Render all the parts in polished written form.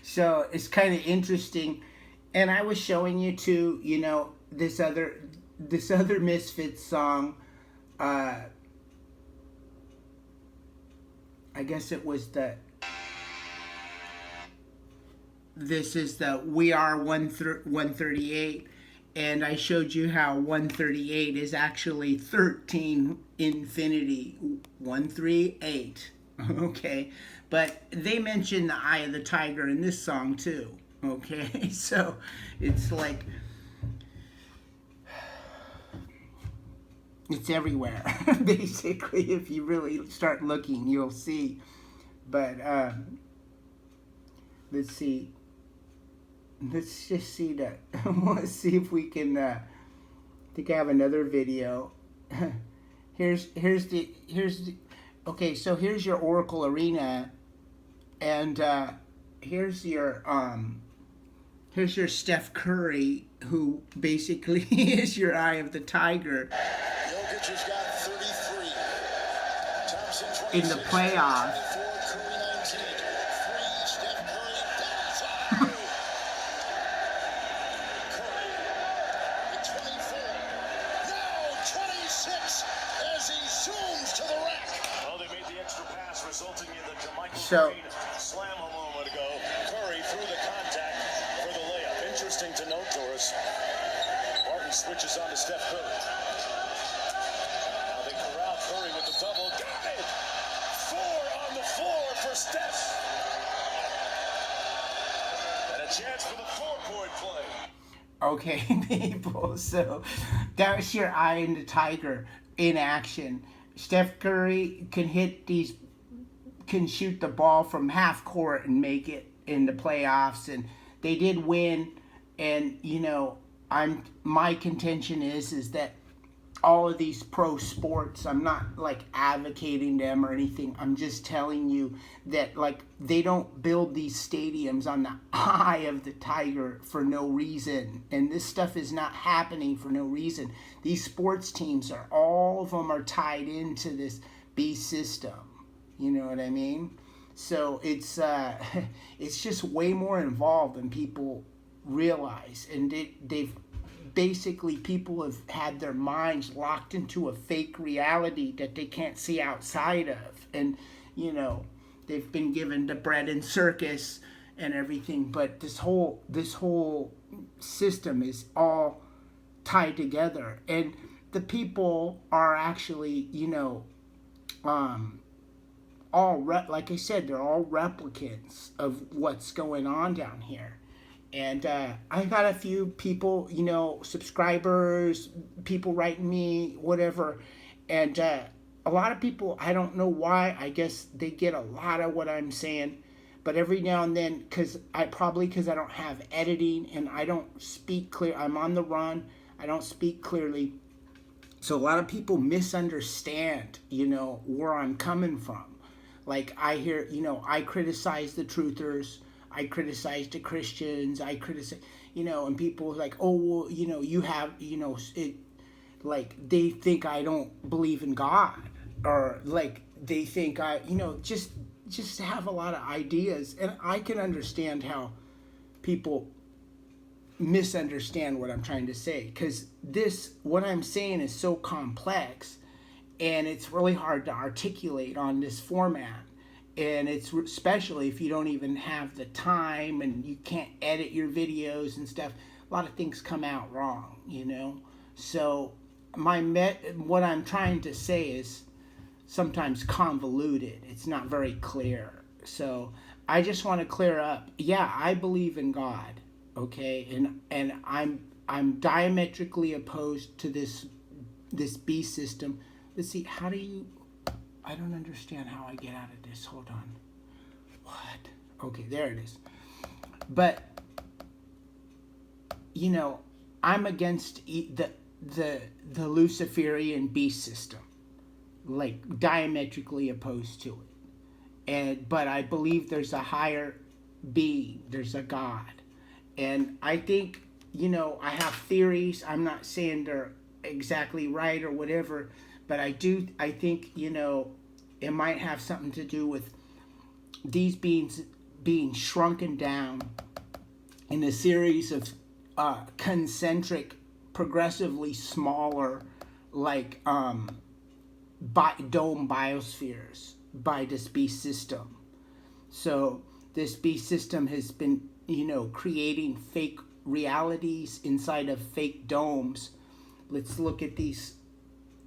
So it's kind of interesting. And I was showing you too, this other Misfits song. Uh, I guess it was this is the We Are 138, and I showed you how 138 is actually 13 infinity 138. Okay, but they mention the eye of the tiger in this song too. Okay, so it's like it's everywhere. Basically, if you really start looking, you'll see. But let's see. Let's just see that. Let's see if we can. I think I have another video. here's the. Okay, so here's your Oracle Arena, and here's your Steph Curry, who basically is your eye of the tiger Jokic has got 33. Thompson 26. in the playoffs. 24, Curry 19. 3, Steph Curry down. Curry with 24. Now 26 as he zooms to the rack. Well, they made the extra pass, resulting in the Jermichael Green slam a moment ago. Curry through the contact for the layup. Interesting to note, Doris. Martin switches on to Steph Curry. Now they corral Curry with the double. Got it! 4 on the floor for Steph. And a chance for the 4-point play. Okay, people. So that was your eye in the tiger in action. Steph Curry can shoot the ball from half court and make it in the playoffs, and they did win. And my contention is that all of these pro sports, I'm not like advocating them or anything. I'm just telling you that like they don't build these stadiums on the eye of the tiger for no reason. And this stuff is not happening for no reason. These sports teams all of them are tied into this beast system. You know what I mean? So it's it's just way more involved than people realize. And they've basically, people have had their minds locked into a fake reality that they can't see outside of. And they've been given the bread and circus and everything, but this whole system is all tied together. And the people are actually like I said, they're all replicants of what's going on down here. And I got a few people, subscribers, people writing me, whatever. And a lot of people, I don't know why, I guess they get a lot of what I'm saying. But every now and then, because I don't have editing and I don't speak clear, I'm on the run, I don't speak clearly. So a lot of people misunderstand, where I'm coming from. Like I hear, I criticize the truthers, I criticize the Christians, I criticize, and people are like, oh, well, you have, it, like, they think I don't believe in God, or like, they think I, just have a lot of ideas. And I can understand how people misunderstand what I'm trying to say, because what I'm saying is so complex, and it's really hard to articulate on this format. And it's especially if you don't even have the time and you can't edit your videos and stuff. A lot of things come out wrong, So what I'm trying to say is sometimes convoluted. It's not very clear. So I just want to clear up. Yeah, I believe in God, okay, and I'm diametrically opposed to this beast system. Let's see, how do you? I don't understand how I get out of this. Hold on. What? Okay, there it is. But I'm against the Luciferian beast system, like diametrically opposed to it. But I believe there's a higher being. There's a God, and I think I have theories. I'm not saying they're exactly right or whatever. But I think, it might have something to do with these beings being shrunken down in a series of concentric, progressively smaller, like dome biospheres by this beast system. So this beast system has been, creating fake realities inside of fake domes. Let's look at these,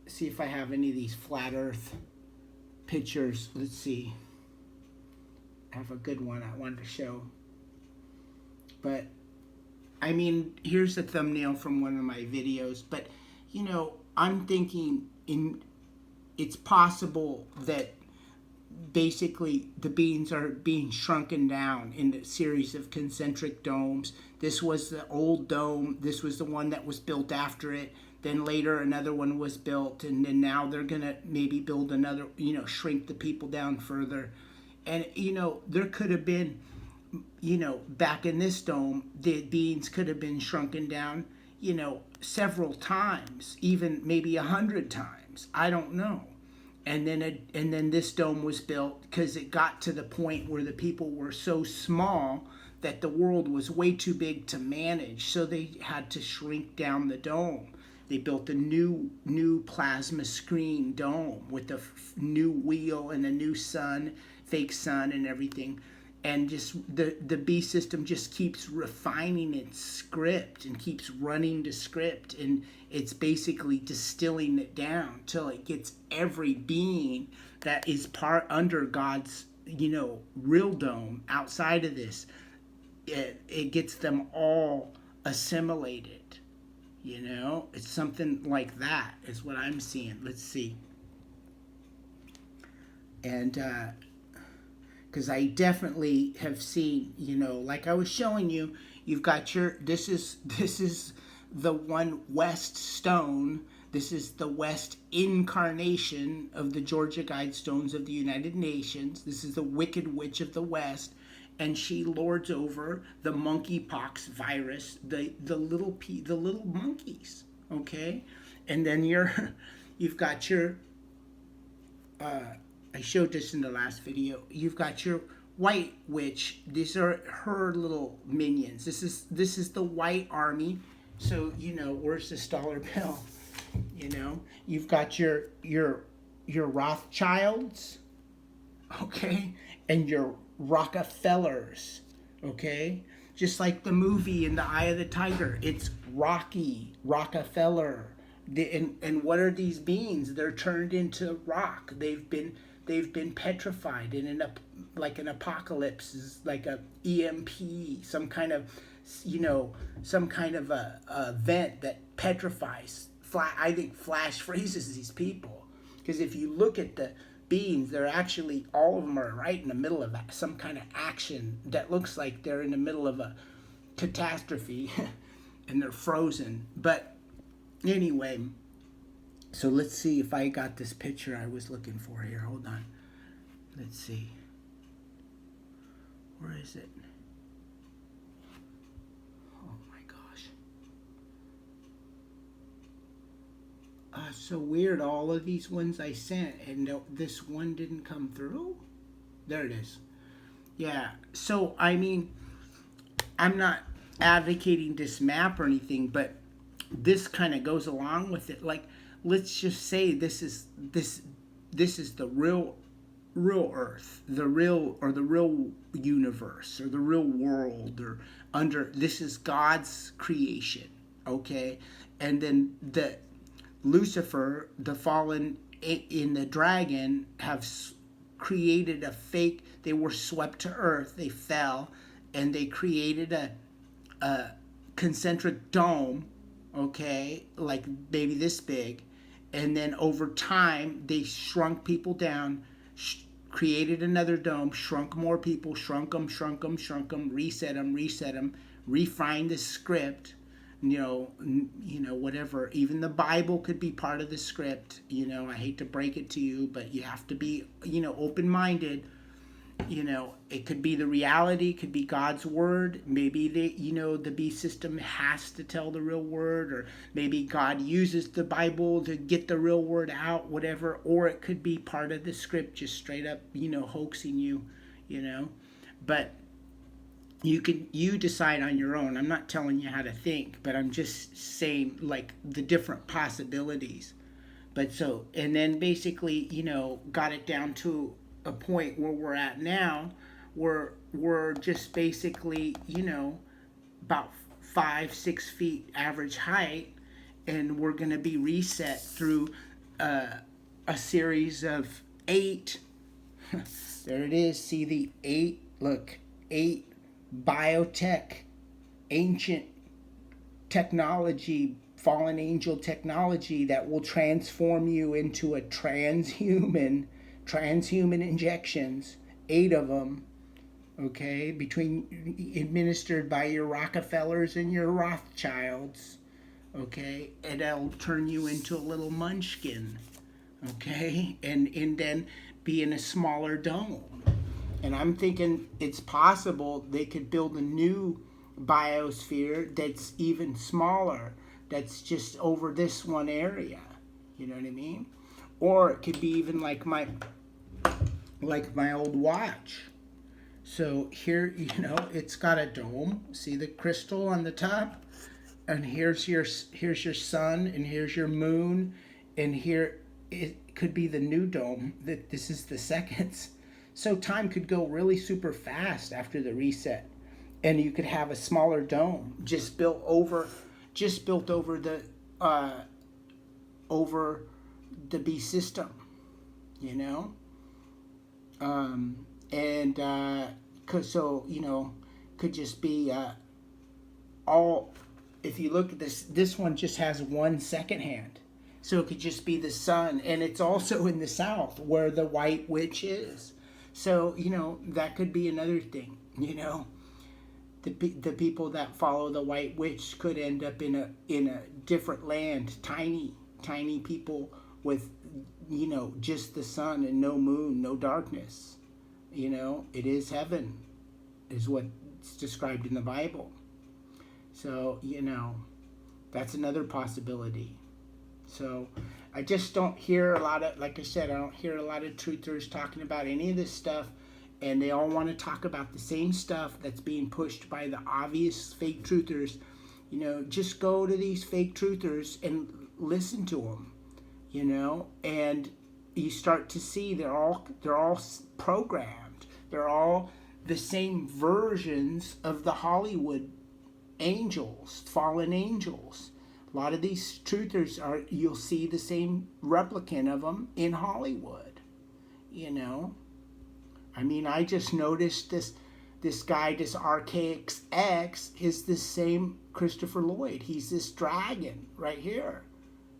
see if I have any of these flat earth pictures. Let's see. I have a good one I wanted to show. But, I mean, here's a thumbnail from one of my videos. But, I'm thinking it's possible that basically the beings are being shrunken down in a series of concentric domes. This was the old dome. This was the one that was built after it. Then later another one was built, and then now they're going to maybe build another, shrink the people down further. And, there could have been, back in this dome, the beings could have been shrunken down, several times, even maybe 100 times. I don't know. And then this dome was built because it got to the point where the people were so small that the world was way too big to manage. So they had to shrink down the dome. They built a new plasma screen dome with a new wheel and a new sun, fake sun and everything. And just the beast system just keeps refining its script and keeps running the script, and it's basically distilling it down till it gets every being that is part under God's real dome outside of this. It gets them all assimilated. It's something like that is what I'm seeing. Let's see. And because I definitely have seen, like I was showing you, you've got this is the one West stone. This is the West incarnation of the Georgia Guidestones of the United Nations. This is the Wicked Witch of the West, and she lords over the monkeypox virus, the little monkeys. Okay, and then you've got your. I showed this in the last video. You've got your white witch. These are her little minions. This is the white army. So where's this dollar bill? You've got your Rothschilds, okay, and your Rockefellers, okay. Just like the movie in The Eye of the Tiger, it's Rocky Rockefeller. And what are these beings? They're turned into rock. They've been petrified in an apocalypse, is like a EMP, some kind of a event that petrifies. I think flash freezes these people, because if you look at the beings, they're actually, all of them are right in the middle of some kind of action that looks like they're in the middle of a catastrophe, and they're frozen. But anyway. So let's see if I got this picture I was looking for here. Hold on. Let's see. Where is it? Oh my gosh. So weird. All of these ones I sent, and this one didn't come through. There it is. Yeah. So, I mean, I'm not advocating this map or anything, but this kind of goes along with it. Like, let's just say this is the real Earth, the real universe, or the real world, or this is God's creation, okay? And then the Lucifer, the fallen in the dragon, have created a fake. They were swept to earth. They fell, and they created a concentric dome, okay, like maybe this big. And then over time, they shrunk people down, created another dome, shrunk more people, shrunk them, reset them, refined the script, whatever. Even the Bible could be part of the script. I hate to break it to you, but you have to be, open-minded. It could be the reality, it could be God's word. Maybe the beast system has to tell the real word, or maybe God uses the Bible to get the real word out, whatever. Or it could be part of the script, just straight up, hoaxing you, But you decide on your own. I'm not telling you how to think, but I'm just saying like the different possibilities. But so, and then basically, got it down to a point where we're at now, where we're just basically, about 5-6 feet average height, and we're going to be reset through a series of 8. There it is. See the 8? Look, 8 biotech, ancient technology, fallen angel technology that will transform you into a transhuman injections, 8 of them, okay, between administered by your Rockefellers and your Rothschilds, okay, and that'll turn you into a little munchkin, okay, and then be in a smaller dome. And I'm thinking it's possible they could build a new biosphere that's even smaller, that's just over this one area. You know what I mean? Or it could be even like my old watch. So here, it's got a dome. See the crystal on the top? And here's your sun, and here's your moon, and here it could be the new dome. That this is the seconds. So time could go really super fast after the reset, and you could have a smaller dome just built over the beast system, and could just be all. If you look at this one just has one second hand, so it could just be the sun, and it's also in the south where the White Witch is. So, that could be another thing, The people that follow the White Witch could end up in a different land, tiny people with, just the sun and no moon, no darkness. It is heaven, is what's described in the Bible. So, that's another possibility. So I just don't hear a lot of, like I said, I don't hear a lot of truthers talking about any of this stuff, and they all want to talk about the same stuff that's being pushed by the obvious fake truthers. Just go to these fake truthers and listen to them, and you start to see they're all programmed. They're all the same versions of the Hollywood angels, fallen angels. A lot of these truthers you'll see the same replicant of them in Hollywood, I mean, I just noticed this guy, this Archaic X, is the same Christopher Lloyd. He's this dragon right here,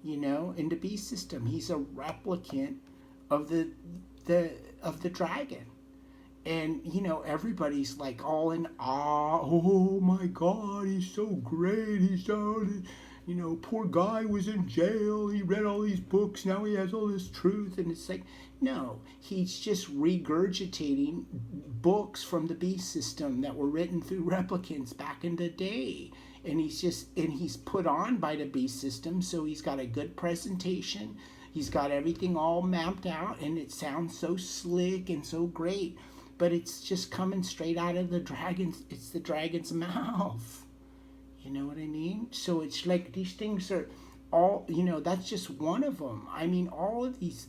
in the beast system. He's a replicant of the dragon. And, everybody's like all in awe. Oh my God, he's so great. He's so, poor guy was in jail. He read all these books. Now he has all this truth. And it's like, no, he's just regurgitating books from the beast system that were written through replicants back in the day. And he's put on by the beast system. So he's got a good presentation. He's got everything all mapped out. And it sounds so slick and so great. But it's just coming straight out of the dragon's mouth. You know what I mean? So it's like these things are all, that's just one of them. I mean, all of these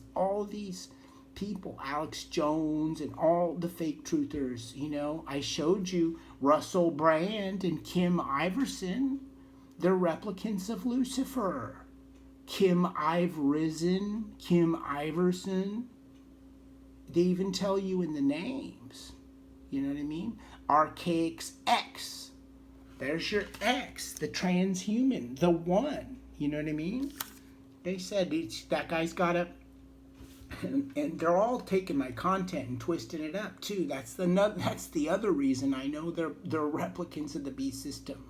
people, Alex Jones and all the fake truthers, I showed you Russell Brand and Kim Iverson. They're replicants of Lucifer. Kim Iverson. They even tell you in the names. You know what I mean? Archaic X. There's your X, the transhuman, the one. You know what I mean? They said that guy's got a... And they're all taking my content and twisting it up too. That's the other reason I know they're replicants of the beast system.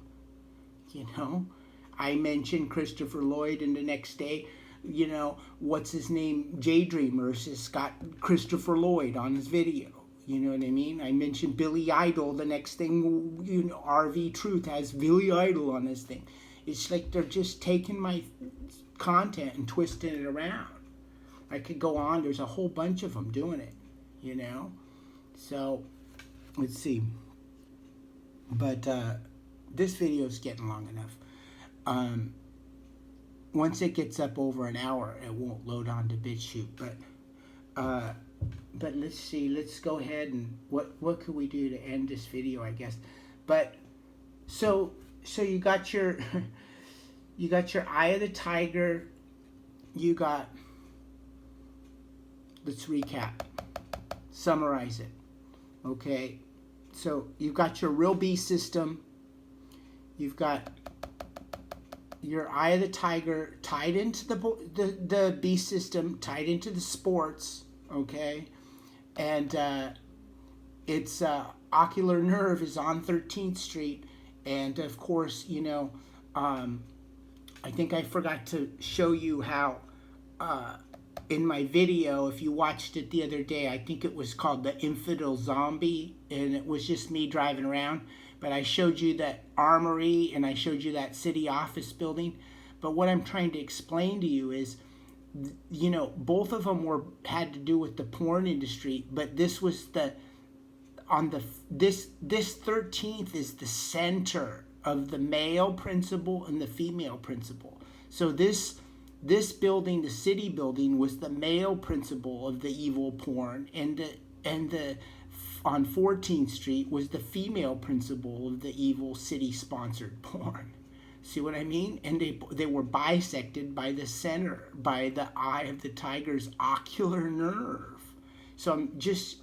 I mentioned Christopher Lloyd, and the next day, what's his name? J Dreamers has got Christopher Lloyd on his video. You know what I mean? I mentioned Billy Idol. The next thing, RV Truth has Billy Idol on his thing. It's like they're just taking my content and twisting it around. I could go on. There's a whole bunch of them doing it, So, let's see. But this video is getting long enough. Once it gets up over an hour, it won't load onto BitChute. But let's see. Let's go ahead and what could we do to end this video? I guess. But so you got your you got your eye of the tiger. You got. Let's recap. Summarize it. Okay. So you've got your real beast system. You've got your eye of the tiger tied into the beast system, tied into the sports. Okay, and its ocular nerve is on 13th Street, and of course, I think I forgot to show you how. In my video, if you watched it the other day, I think it was called The Infidel Zombie, and it was just me driving around. But I showed you that armory, and I showed you that city office building. But what I'm trying to explain to you is, both of them had to do with the porn industry, but this was this 13th is the center of the male principle and the female principle. So this building, the city building, was the male principle of the evil porn, and the on 14th Street was the female principle of the evil city-sponsored porn. See what I mean? And they were bisected by the center, by the eye of the tiger's ocular nerve. So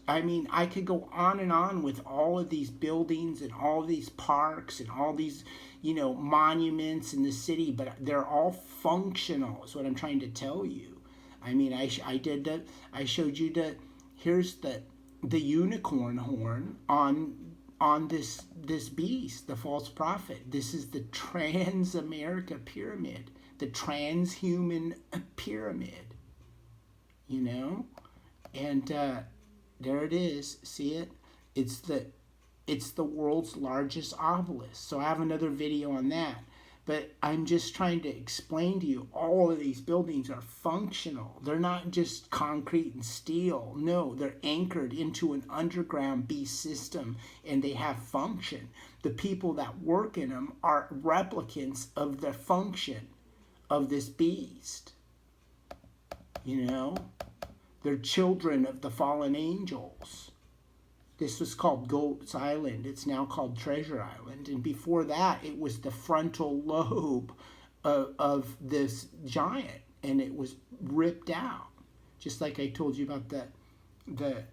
I could go on and on with all of these buildings and all these parks and all these, monuments in the city, but they're all functional, is what I'm trying to tell you. I mean, I showed you here's the unicorn horn on this beast, the false prophet. This is the Trans-America Pyramid, the transhuman pyramid, and there it is. See it? It's the world's largest obelisk. So I have another video on that. But I'm just trying to explain to you, all of these buildings are functional. They're not just concrete and steel. No, they're anchored into an underground beast system, and they have function. The people that work in them are replicants of the function of this beast. They're children of the fallen angels. This was called Goat's Island. It's now called Treasure Island. And before that, it was the frontal lobe of this giant. And it was ripped out. Just like I told you about the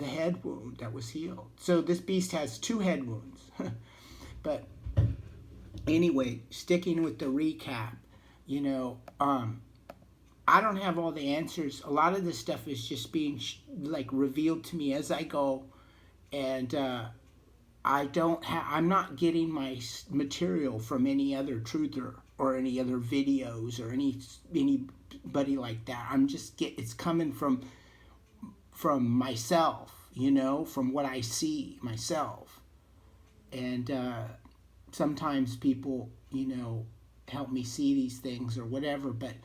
head wound that was healed. So this beast has 2 head wounds. But anyway, sticking with the recap, I don't have all the answers. A lot of this stuff is just being revealed to me as I go. And I'm not getting my material from any other truther or any other videos or anybody like that. It's coming from myself, from what I see myself. And sometimes people, help me see these things or whatever, but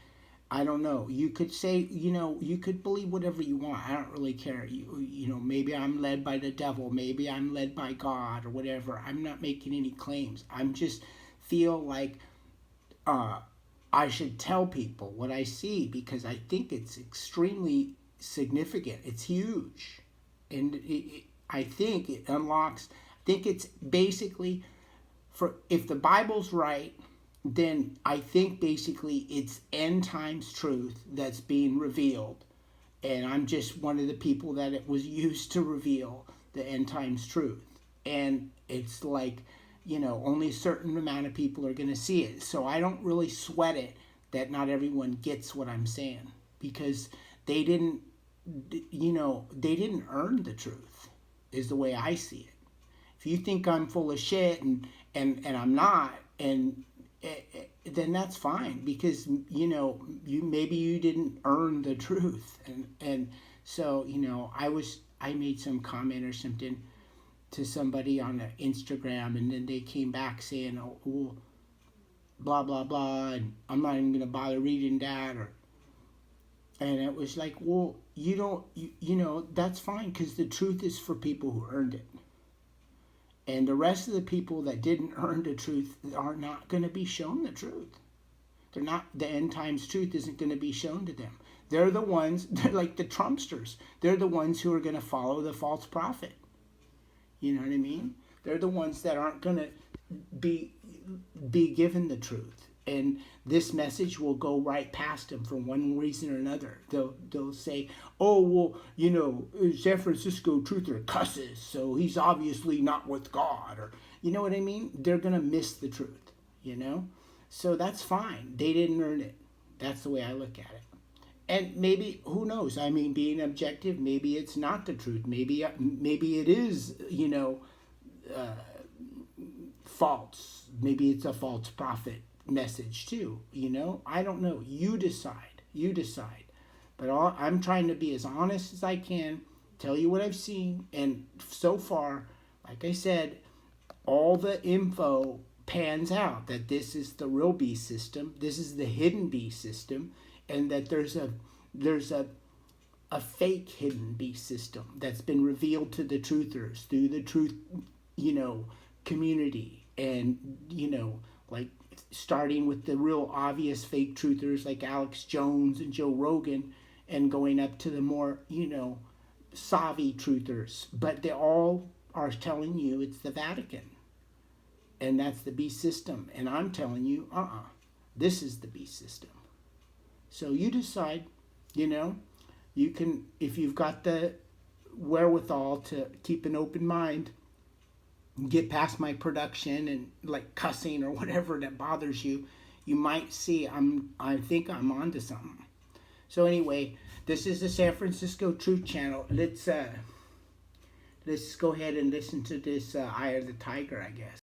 I don't know. You could say, you could believe whatever you want. I don't really care. Maybe I'm led by the devil. Maybe I'm led by God or whatever. I'm not making any claims. I'm just feel like I should tell people what I see, because I think it's extremely significant. It's huge. And I think it unlocks, I think it's basically, if the Bible's right, then I think basically it's end times truth that's being revealed. And I'm just one of the people that it was used to reveal the end times truth. And it's only a certain amount of people are going to see it. So I don't really sweat it that not everyone gets what I'm saying, because they didn't earn the truth, is the way I see it. If you think I'm full of shit and I'm not, and then that's fine, because maybe you didn't earn the truth. And so I made some comment or something to somebody on Instagram, and then they came back saying, oh, well, blah blah blah, and I'm not even gonna bother reading that, and it was like, well, that's fine, because the truth is for people who earned it. And the rest of the people that didn't earn the truth are not going to be shown the truth. They're not, the end times truth isn't going to be shown to them. They're the ones, they're like the Trumpsters. They're the ones who are going to follow the false prophet. You know what I mean? They're the ones that aren't going to be given the truth. And this message will go right past them for one reason or another. They'll say, oh, well, you know, San Francisco truther cusses, so he's obviously not with God. Or, you know what I mean? They're going to miss the truth, you know? So that's fine. They didn't earn it. That's the way I look at it. And maybe, who knows? I mean, being objective, maybe it's not the truth. Maybe it is, you know, false. Maybe it's a false prophet message too, you know. I don't know. You decide. But I'm trying to be as honest as I can, tell you what I've seen, and so far, like I said, all the info pans out that this is the real beast system, this is the hidden beast system, and that there's a fake hidden beast system that's been revealed to the truthers through the truth, you know, community. And, you know, like starting with the real obvious fake truthers like Alex Jones and Joe Rogan, and going up to the more, you know, savvy truthers. But they all are telling you it's the Vatican. And that's the beast system. And I'm telling you, this is the beast system. So you decide, you know, you can, if you've got the wherewithal to keep an open mind, get past my production and like cussing or whatever that bothers you, you might see I think I'm onto something. So anyway, this is the San Francisco Truth Channel. Let's go ahead and listen to this Eye of the Tiger, I guess.